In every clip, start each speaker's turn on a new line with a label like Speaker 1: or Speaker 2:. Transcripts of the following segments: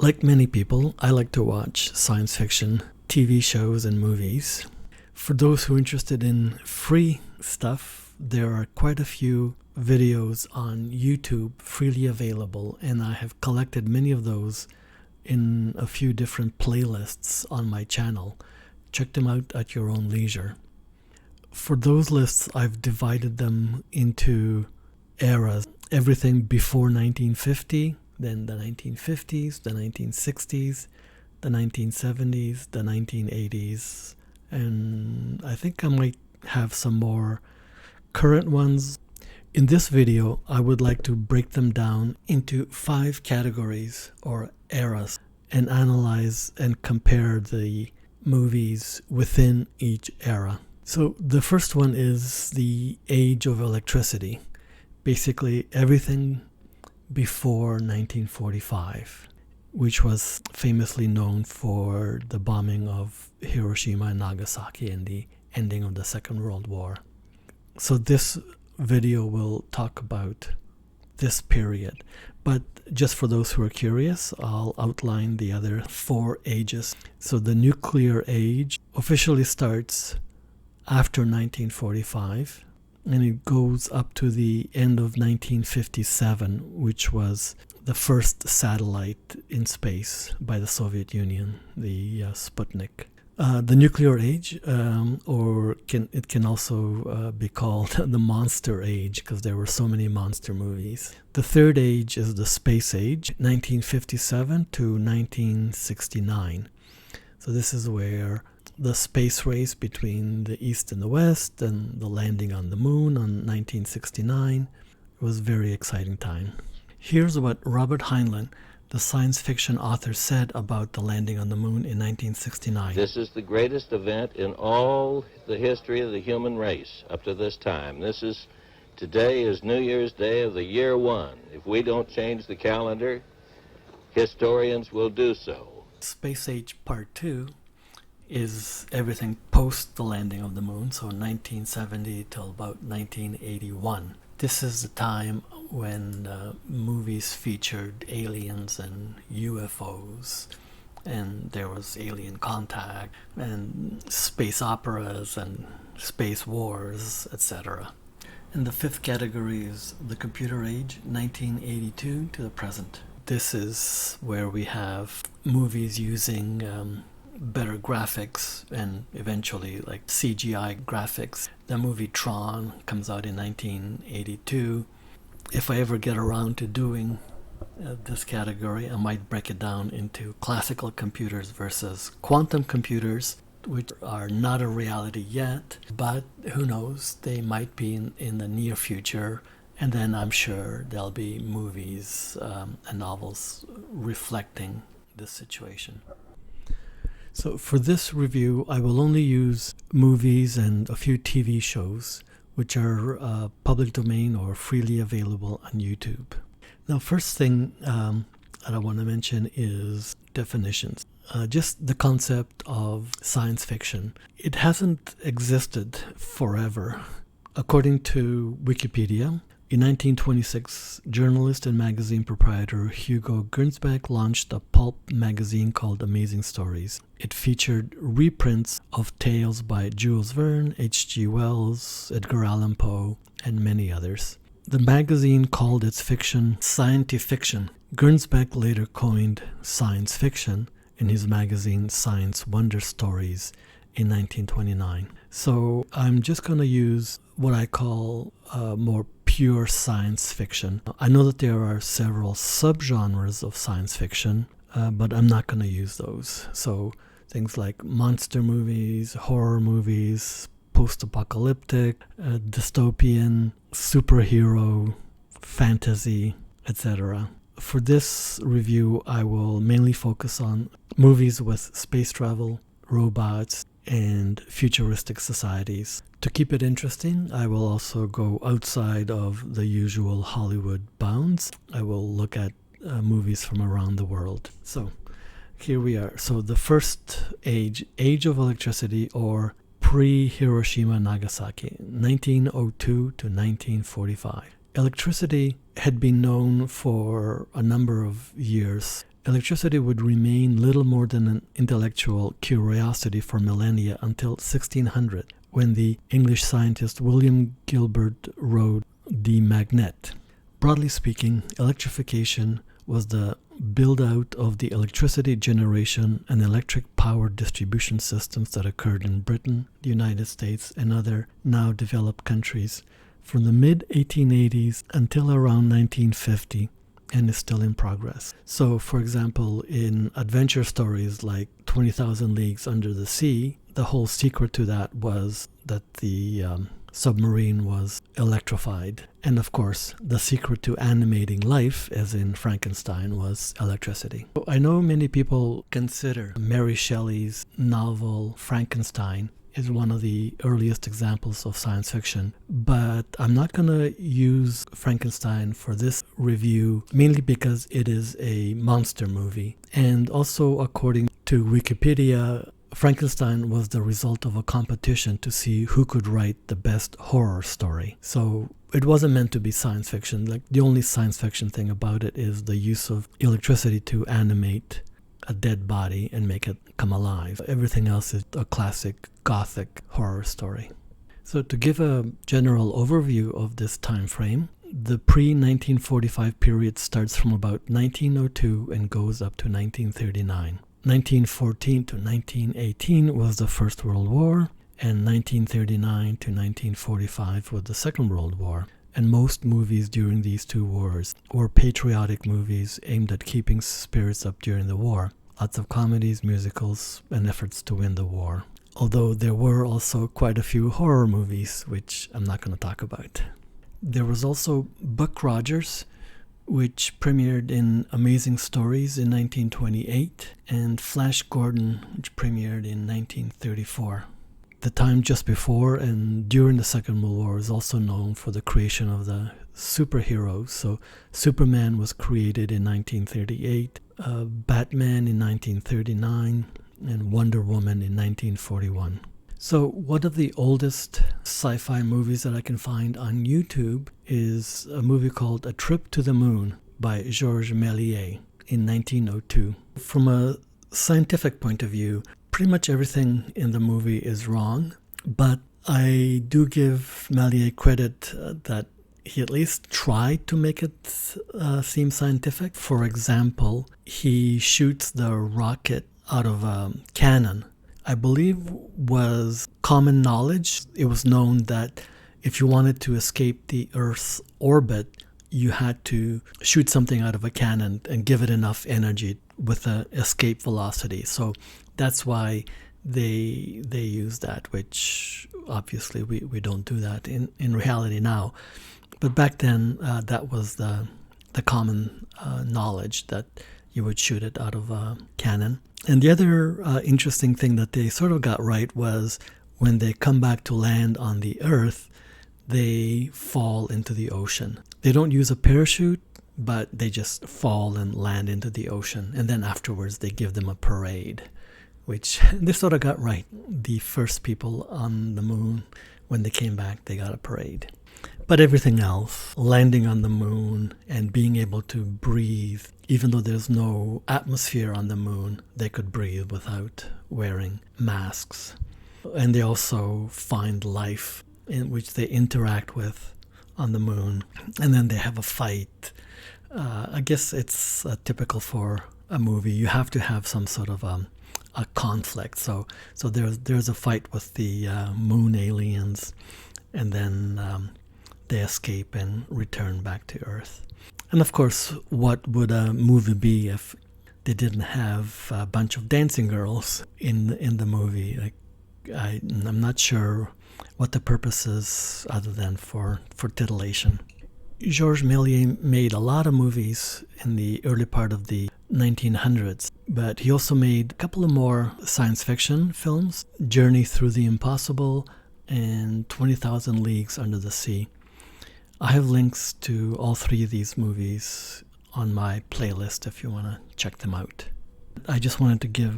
Speaker 1: Like many people, I like to watch science fiction TV shows and movies. For those who are interested in free stuff, there are quite a few videos on YouTube freely available, and I have collected many of those in a few different playlists on my channel. Check them out at your own leisure. For those lists, I've divided them into eras. Everything before 1950, then the 1950s, the 1960s, the 1970s, the 1980s, and I think I might have some more current ones. In this video, I would like to break them down into 5 categories or eras and analyze and compare the movies within each era. So the first one is the age of electricity. Basically everything before 1945, which was famously known for the bombing of Hiroshima and Nagasaki and the ending of the Second World War. So this video will talk about this period, but just for those who are curious, I'll outline the other 4 ages. So the nuclear age officially starts after 1945, and it goes up to the end of 1957, which was the first satellite in space by the Soviet Union, the Sputnik. The nuclear age, it can also be called the monster age, because there were so many monster movies. The third age is the space age, 1957 to 1969. So this is where the space race between the East and the West and the landing on the moon on 1969 was a very exciting time. Here's what Robert Heinlein, the science fiction author, said about the landing on the moon in 1969.
Speaker 2: This is the greatest event in all the history of the human race up to this time. Today is New Year's Day of the year 1. If we don't change the calendar, historians will do so.
Speaker 1: Space Age Part 2 is everything post the landing of the moon, so 1970 till about 1981. This is the time when movies featured aliens and UFOs, and there was alien contact and space operas and space wars, etc. And the 5th category is the computer age, 1982 to the present. This is where we have movies using better graphics and eventually like CGI graphics. The movie Tron comes out in 1982. If I ever get around to doing this category, I might break it down into classical computers versus quantum computers, which are not a reality yet, but who knows, they might be in the near future. And then I'm sure there'll be movies and novels reflecting this situation. So for this review, I will only use movies and a few TV shows which are public domain or freely available on YouTube. Now, first thing that I want to mention is definitions. Just the concept of science fiction. It hasn't existed forever. According to Wikipedia, in 1926, journalist and magazine proprietor Hugo Gernsback launched a pulp magazine called Amazing Stories. It featured reprints of tales by Jules Verne, H.G. Wells, Edgar Allan Poe, and many others. The magazine called its fiction scientifiction. Gernsback later coined science fiction in his magazine Science Wonder Stories in 1929. So I'm just going to use what I call more pure science fiction. I know that there are several subgenres of science fiction, but I'm not going to use those. So things like monster movies, horror movies, post-apocalyptic, dystopian, superhero, fantasy, etc. For this review, I will mainly focus on movies with space travel, robots, and futuristic societies. To keep it interesting, I will also go outside of the usual Hollywood bounds. I will look at movies from around the world. So here we are. So the first age of electricity, or pre-Hiroshima Nagasaki, 1902 to 1945. Electricity had been known for a number of years electricity would remain little more than an intellectual curiosity for millennia until 1600, when the English scientist William Gilbert wrote The Magnet. Broadly speaking, electrification was the build-out of the electricity generation and electric power distribution systems that occurred in Britain, the United States, and other now developed countries from the mid-1880s until around 1950, and is still in progress. So, for example, in adventure stories like 20,000 Leagues Under the Sea, the whole secret to that was that the submarine was electrified. And of course, the secret to animating life, as in Frankenstein, was electricity. I know many people consider Mary Shelley's novel Frankenstein is one of the earliest examples of science fiction, but I'm not going to use Frankenstein for this review, mainly because it is a monster movie. And also, according to Wikipedia, Frankenstein was the result of a competition to see who could write the best horror story. So it wasn't meant to be science fiction. Like, the only science fiction thing about it is the use of electricity to animate a dead body and make it come alive. Everything else is a classic gothic horror story. So to give a general overview of this time frame, the pre-1945 period starts from about 1902 and goes up to 1939. 1914 to 1918 was the First World War, and 1939 to 1945 was the Second World War. And most movies during these two wars were patriotic movies aimed at keeping spirits up during the war. Lots of comedies, musicals, and efforts to win the war. Although there were also quite a few horror movies, which I'm not going to talk about. There was also Buck Rogers, which premiered in Amazing Stories in 1928, and Flash Gordon, which premiered in 1934. The time just before and during the Second World War is also known for the creation of the superheroes. So Superman was created in 1938, Batman in 1939, and Wonder Woman in 1941. So one of the oldest sci-fi movies that I can find on YouTube is a movie called A Trip to the Moon by Georges Méliès in 1902. From a scientific point of view, pretty much everything in the movie is wrong, but I do give Méliès credit that he at least tried to make it seem scientific. For example, he shoots the rocket out of a cannon. I believe was common knowledge. It was known that if you wanted to escape the Earth's orbit, you had to shoot something out of a cannon and give it enough energy with an escape velocity. So that's why they use that, which obviously we don't do that in reality now. But back then, that was the common knowledge, that you would shoot it out of a cannon. And the other interesting thing that they sort of got right was when they come back to land on the Earth, they fall into the ocean. They don't use a parachute, but they just fall and land into the ocean. And then afterwards, they give them a parade, which they sort of got right. The first people on the moon, when they came back, they got a parade. But everything else, landing on the moon and being able to breathe, even though there's no atmosphere on the moon, they could breathe without wearing masks. And they also find life in which they interact with on the moon. And then they have a fight. I guess it's typical for a movie. You have to have some sort of a conflict. So there's a fight with the moon aliens, and then they escape and return back to Earth. And of course, what would a movie be if they didn't have a bunch of dancing girls in the movie? Like, I'm not sure what the purpose is other than for titillation. Georges Méliès made a lot of movies in the early part of the 1900s, but he also made a couple of more science fiction films, Journey Through the Impossible and 20,000 Leagues Under the Sea. I have links to all three of these movies on my playlist if you want to check them out. I just wanted to give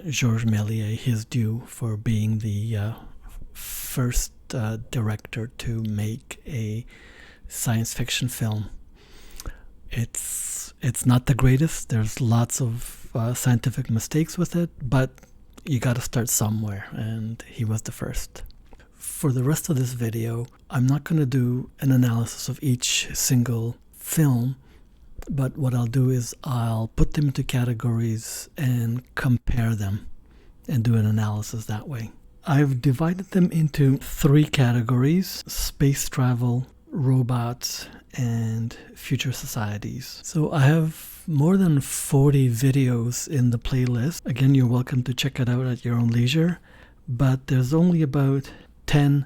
Speaker 1: Georges Méliès his due for being the first director to make a science fiction film. It's It's not the greatest. There's lots of scientific mistakes with it, but you got to start somewhere, and he was the first. For the rest of this video, I'm not going to do an analysis of each single film, but what I'll do is I'll put them into categories and compare them and do an analysis that way. I've divided them into 3 categories: space travel, robots, and future societies. So I have more than 40 videos in the playlist. Again, you're welcome to check it out at your own leisure, but there's only about 10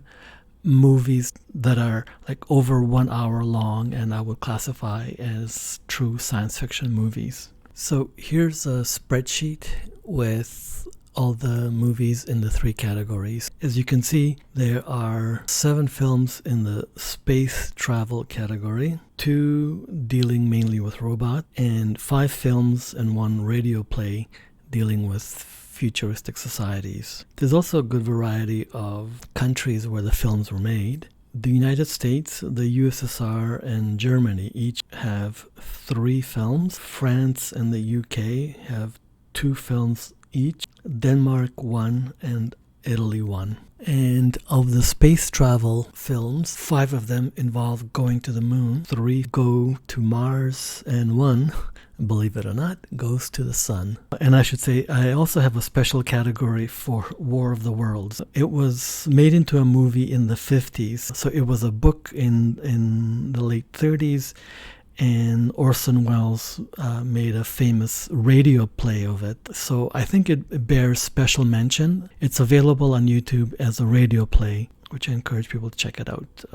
Speaker 1: movies that are like over 1 hour long, and I would classify as true science fiction movies. So here's a spreadsheet with all the movies in the 3 categories. As you can see, there are 7 films in the space travel category, 2 dealing mainly with robots, and 5 films and 1 radio play dealing with futuristic societies. There's also a good variety of countries where the films were made. The United States, the USSR, and Germany each have 3 films. France and the UK have 2 films each. Denmark 1 and Italy 1. And of the space travel films, 5 of them involve going to the moon, 3 go to Mars, and 1, believe it or not, goes to the sun. And I should say, I also have a special category for War of the Worlds. It was made into a movie in the 50s, so it was a book in the late 30s, and Orson Welles made a famous radio play of it. So I think it bears special mention. It's available on YouTube as a radio play, which I encourage people to check it out.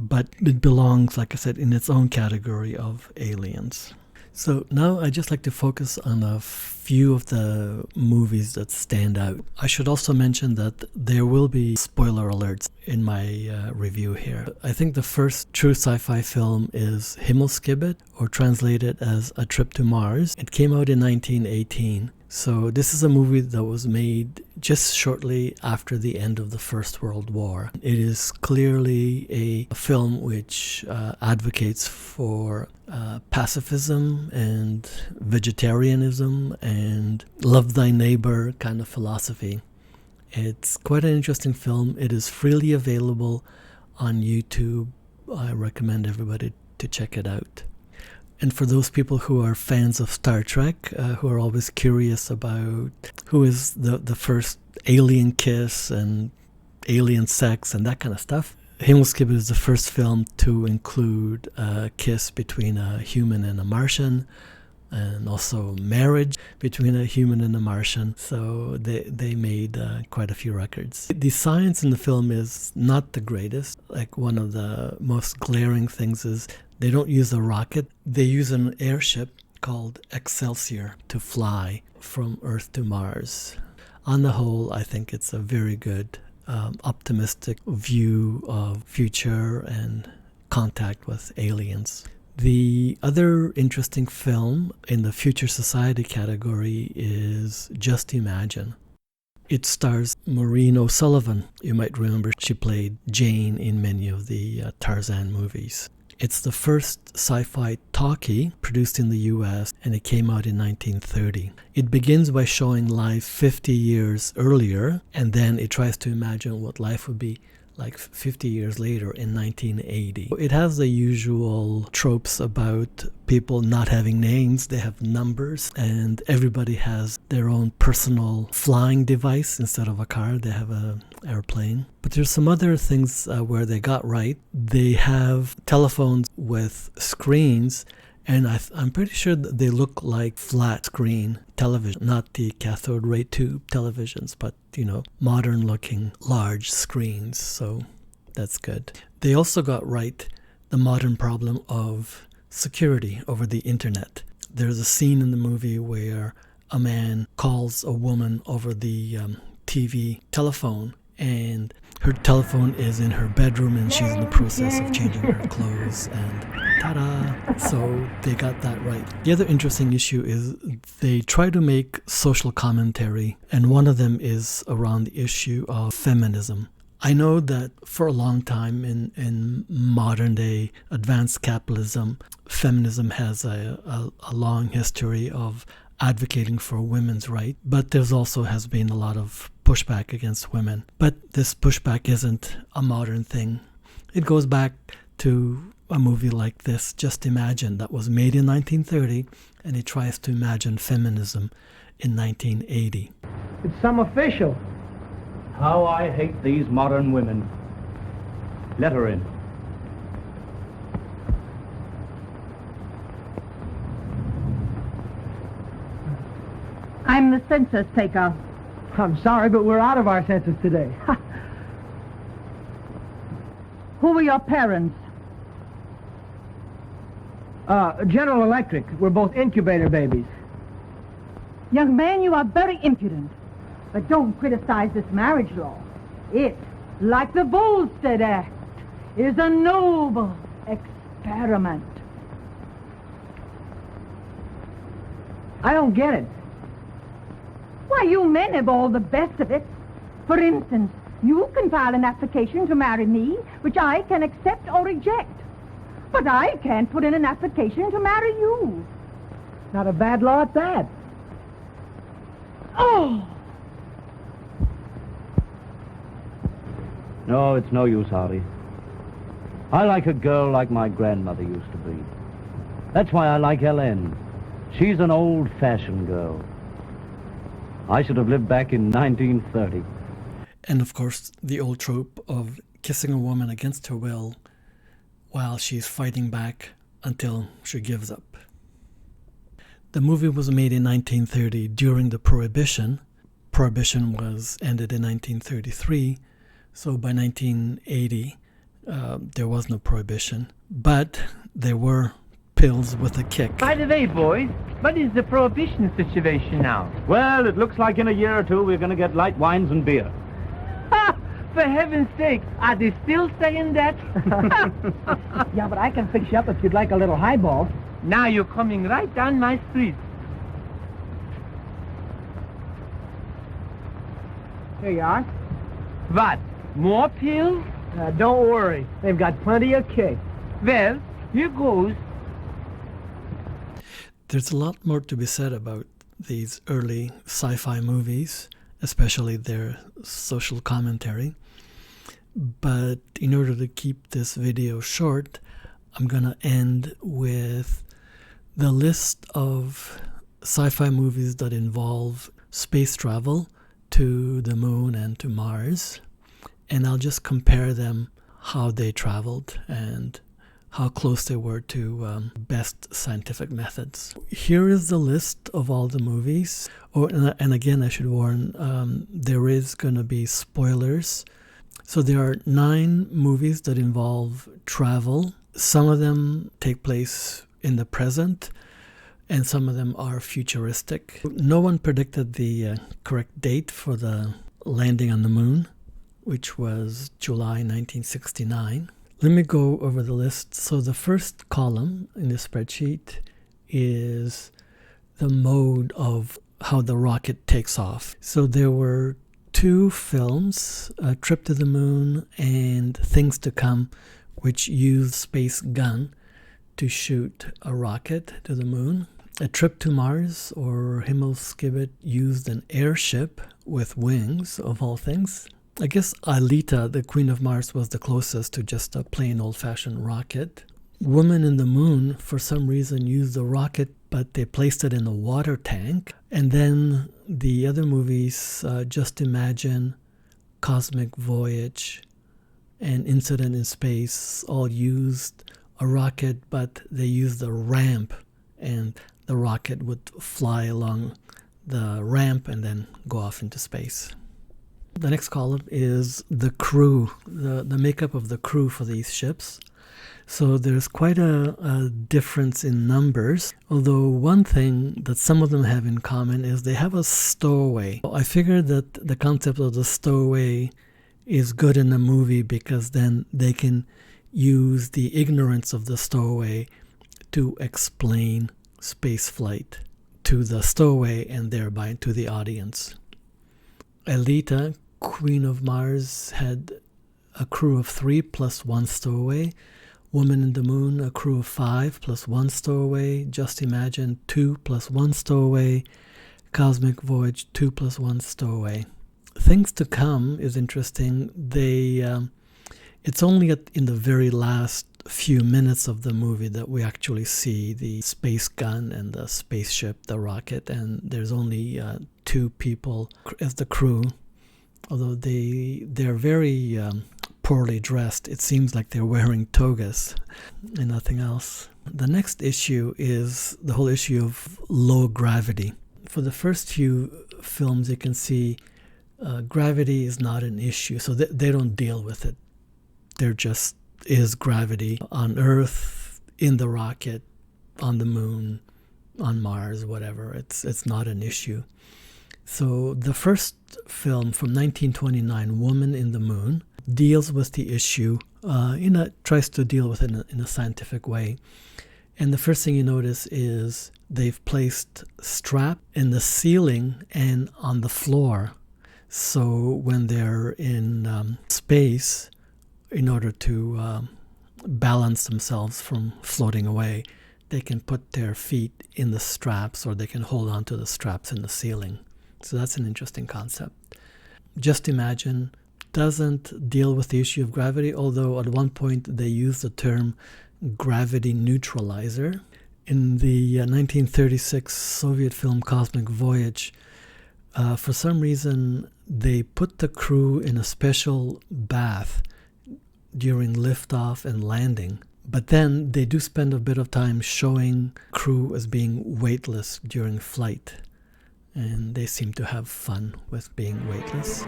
Speaker 1: But it belongs, like I said, in its own category of aliens. So now I'd just like to focus on a few of the movies that stand out. I should also mention that there will be spoiler alerts in my review here. I think the first true sci-fi film is Himmelskibet, or translated as A Trip to Mars. It came out in 1918. So this is a movie that was made just shortly after the end of the First World War. It is clearly a film which advocates for pacifism and vegetarianism and love thy neighbor kind of philosophy. It's quite an interesting film. It is freely available on YouTube. I recommend everybody to check it out. And for those people who are fans of Star Trek, who are always curious about who is the first alien kiss and alien sex and that kind of stuff, Himmelskibet is the first film to include a kiss between a human and a Martian, and also marriage between a human and a Martian. So they made quite a few records. The science in the film is not the greatest. Like, one of the most glaring things is they don't use a rocket. They use an airship called Excelsior to fly from Earth to Mars. On the whole, I think it's a very good, optimistic view of future and contact with aliens. The other interesting film in the Future Society category is Just Imagine. It stars Maureen O'Sullivan. You might remember she played Jane in many of the Tarzan movies. It's the first sci-fi talkie produced in the US, and it came out in 1930. It begins by showing life 50 years earlier, and then it tries to imagine what life would be like 50 years later in 1980. It has the usual tropes about people not having names. They have numbers, and everybody has their own personal flying device. Instead of a car, they have an airplane. But there's some other things where they got right. They have telephones with screens, and I'm pretty sure that they look like flat screen television, not the cathode ray tube televisions, but, modern looking large screens. So that's good. They also got right the modern problem of security over the internet. There's a scene in the movie where a man calls a woman over the TV telephone, and her telephone is in her bedroom and she's in the process of changing her clothes, and ta-da! So they got that right. The other interesting issue is they try to make social commentary, and one of them is around the issue of feminism. I know that for a long time in modern day advanced capitalism, feminism has a long history of advocating for women's rights, but there's also has been a lot of pushback against women. But this pushback isn't a modern thing. It goes back to a movie like this, Just Imagine, that was made in 1930, and it tries to imagine feminism in 1980.
Speaker 3: It's some official.
Speaker 4: How I hate these modern women. Let her in.
Speaker 5: I'm the census taker.
Speaker 3: I'm sorry, but we're out of our census today.
Speaker 5: Who are your parents?
Speaker 3: General Electric. We're both incubator babies.
Speaker 5: Young man, you are very impudent. But don't criticize this marriage law. It, like the Volstead Act, is a noble experiment.
Speaker 3: I don't get it.
Speaker 5: Why, you men have all the best of it. For instance, you can file an application to marry me, which I can accept or reject. But I can't put in an application to marry you.
Speaker 3: Not a bad law at that.
Speaker 5: Oh!
Speaker 4: No, it's no use, Hardy. I like a girl like my grandmother used to be. That's why I like Helen. She's an old-fashioned girl. I should have lived back in 1930.
Speaker 1: And of course, the old trope of kissing a woman against her will while she's fighting back until she gives up. The movie was made in 1930 during the Prohibition. Prohibition was ended in 1933, so by 1980 there was no prohibition, but there were pills with a kick.
Speaker 6: By the way, boys, what is the prohibition situation now?
Speaker 4: Well, it looks like in a year or two we're going to get light wines and beer.
Speaker 6: Ha! For heaven's sake, are they still saying that?
Speaker 3: Yeah, but I can fix you up if you'd like a little highball.
Speaker 6: Now you're coming right down my street.
Speaker 3: Here you are.
Speaker 6: What? More pills?
Speaker 3: Don't worry. They've got plenty of kick.
Speaker 6: Well, here goes.
Speaker 1: There's a lot more to be said about these early sci-fi movies, especially their social commentary. But in order to keep this video short, I'm going to end with the list of sci-fi movies that involve space travel to the moon and to Mars. And I'll just compare them, how they traveled and how close they were to best scientific methods. Here is the list of all the movies. Oh, and again, I should warn, there is going to be spoilers. So there are 9 movies that involve travel. Some of them take place in the present, and some of them are futuristic. No one predicted the correct date for the landing on the moon, which was July 1969. Let me go over the list. So the first column in the spreadsheet is the mode of how the rocket takes off. So there were 2 films, A Trip to the Moon and Things to Come, which used space gun to shoot a rocket to the moon. A Trip to Mars, or Himmelskibet, used an airship with wings, of all things. I guess Aelita, the Queen of Mars, was the closest to just a plain old-fashioned rocket. Woman in the Moon, for some reason, used a rocket, but they placed it in a water tank. And then the other movies, Just Imagine, Cosmic Voyage, and Incident in Space, all used a rocket, but they used a ramp, and the rocket would fly along the ramp and then go off into space. The next column is the crew, the makeup of the crew for these ships. So there's quite a difference in numbers, although one thing that some of them have in common is they have a stowaway. I figured that the concept of the stowaway is good in a movie because then they can use the ignorance of the stowaway to explain space flight to the stowaway and thereby to the audience. Aelita, Queen of Mars, had a crew of 3 plus 1 stowaway. Woman in the Moon, a crew of 5 plus 1 stowaway. Just Imagine, 2 plus 1 stowaway. Cosmic Voyage, 2 plus 1 stowaway. Things to Come is interesting. It's only in the very last few minutes of the movie that we actually see the space gun and the spaceship, the rocket, and there's only 2 people as the crew. Although they're very poorly dressed, it seems like they're wearing togas and nothing else. The next issue is the whole issue of low gravity. For the first few films, you can see gravity is not an issue, so they don't deal with it. There just is gravity on Earth, in the rocket, on the moon, on Mars, whatever. It's not an issue. So the first film from 1929, Woman in the Moon, deals with the issue, tries to deal with it in a scientific way. And the first thing you notice is they've placed strap in the ceiling and on the floor. So when they're in space, in order to balance themselves from floating away, they can put their feet in the straps, or they can hold on to the straps in the ceiling. So that's an interesting concept. Just Imagine doesn't deal with the issue of gravity, although at one point they use the term gravity neutralizer. In the 1936 Soviet film Cosmic Voyage, for some reason they put the crew in a special bath during liftoff and landing. But then they do spend a bit of time showing crew as being weightless during flight. And they seem to have fun with being weightless.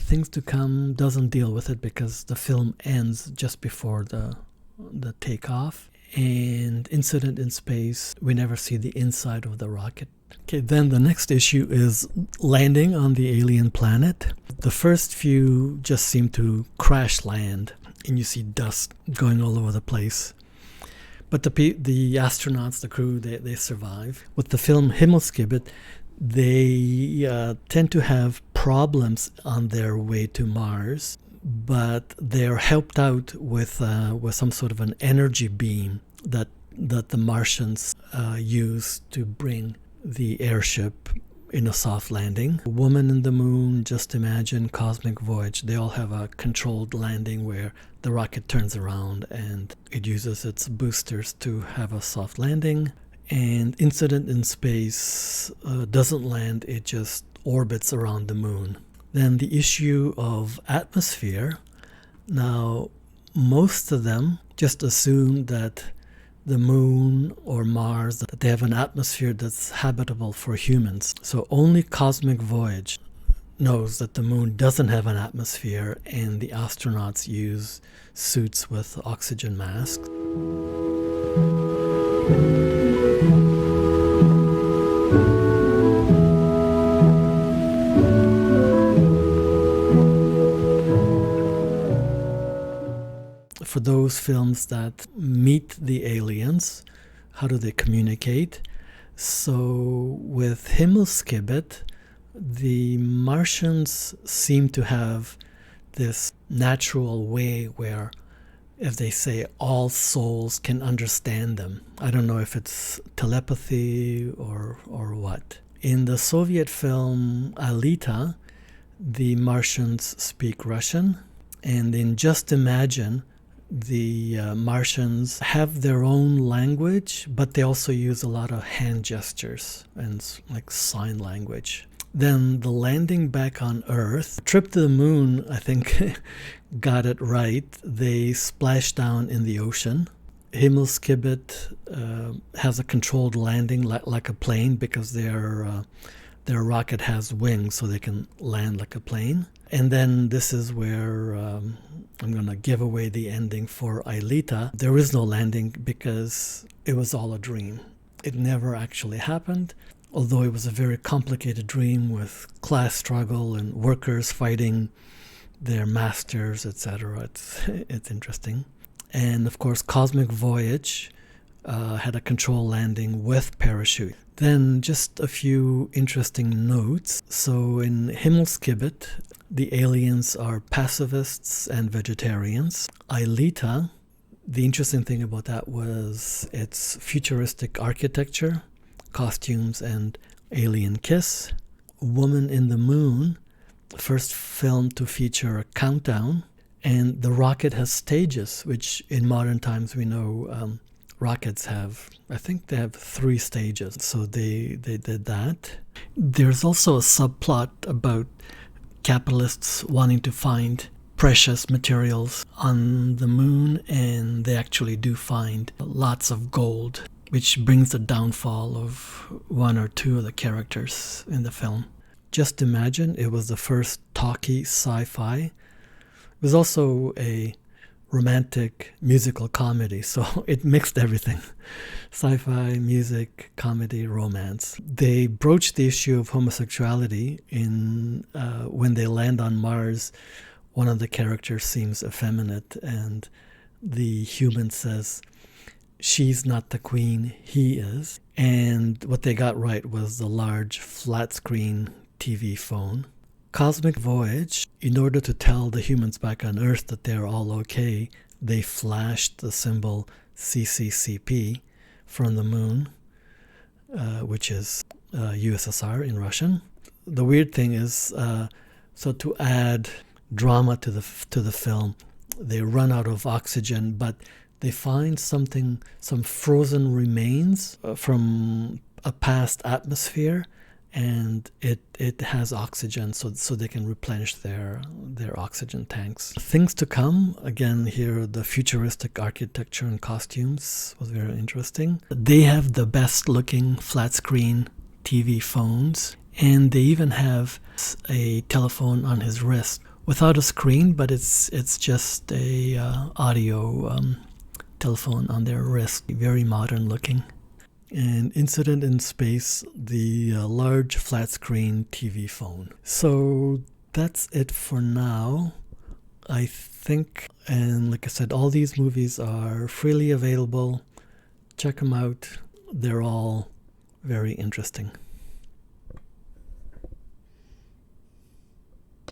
Speaker 1: Things to Come doesn't deal with it because the film ends just before the takeoff. And Incident in Space, we never see the inside of the rocket. Okay, then the next issue is landing on the alien planet. The first few just seem to crash land, and you see dust going all over the place. But the astronauts, the crew, they survive. With the film Himmelskibet, they tend to have problems on their way to Mars, but they're helped out with some sort of an energy beam that the Martians use to bring the airship in a soft landing. Woman in the Moon, Just Imagine, Cosmic Voyage, they all have a controlled landing where the rocket turns around and it uses its boosters to have a soft landing. And Incident in Space doesn't land, it just orbits around the moon. Then the issue of atmosphere. Now, most of them just assume that the moon or Mars, that they have an atmosphere that's habitable for humans. So only Cosmic Voyage knows that the moon doesn't have an atmosphere, and the astronauts use suits with oxygen masks. For those films that meet the aliens, how do they communicate? So with Himmelskibet, the Martians seem to have this natural way where, if they say, all souls can understand them. I don't know if it's telepathy or what. In the Soviet film Aelita, the Martians speak Russian, and in Just Imagine, the Martians have their own language, but they also use a lot of hand gestures and like sign language. Then the landing back on Earth, trip to the moon, I think got it right. They splashed down in the ocean. Himmelskibet has a controlled landing like a plane because their rocket has wings, so they can land like a plane. And then this is where I'm going to give away the ending for Aelita. There is no landing because it was all a dream. It never actually happened, although it was a very complicated dream with class struggle and workers fighting their masters, etc. It's interesting. And of course, Cosmic Voyage had a control landing with parachute. Then just a few interesting notes. So in Himmelskibet, the aliens are pacifists and vegetarians. Aelita, the interesting thing about that was its futuristic architecture, costumes, and alien kiss. Woman in the Moon, first film to feature a countdown, and the rocket has stages, which in modern times we know rockets have, I think they have 3 stages, so they did that. There's also a subplot about capitalists wanting to find precious materials on the moon, and they actually do find lots of gold, which brings the downfall of 1 or 2 of the characters in the film. Just imagine, it was the first talkie sci-fi. It was also a romantic musical comedy, so it mixed everything. Sci-fi, music, comedy, romance. They broached the issue of homosexuality in when they land on Mars. One of the characters seems effeminate, and the human says, she's not the queen, he is. And what they got right was the large flat screen TV phone. Cosmic Voyage, in order to tell the humans back on Earth that they're all okay, they flashed the symbol CCCP from the moon, which is USSR in Russian. The weird thing is, so to add drama to the film, they run out of oxygen, but they find some frozen remains from a past atmosphere, and it has oxygen, so they can replenish their oxygen tanks. Things to come, again here the futuristic architecture and costumes was very interesting. They have the best looking flat screen TV phones, and they even have a telephone on his wrist without a screen, but it's just a audio telephone on their wrist, very modern looking. And Incident in Space, the large flat screen TV phone. So that's it for now, I think. And like I said, all these movies are freely available. Check them out. They're all very interesting.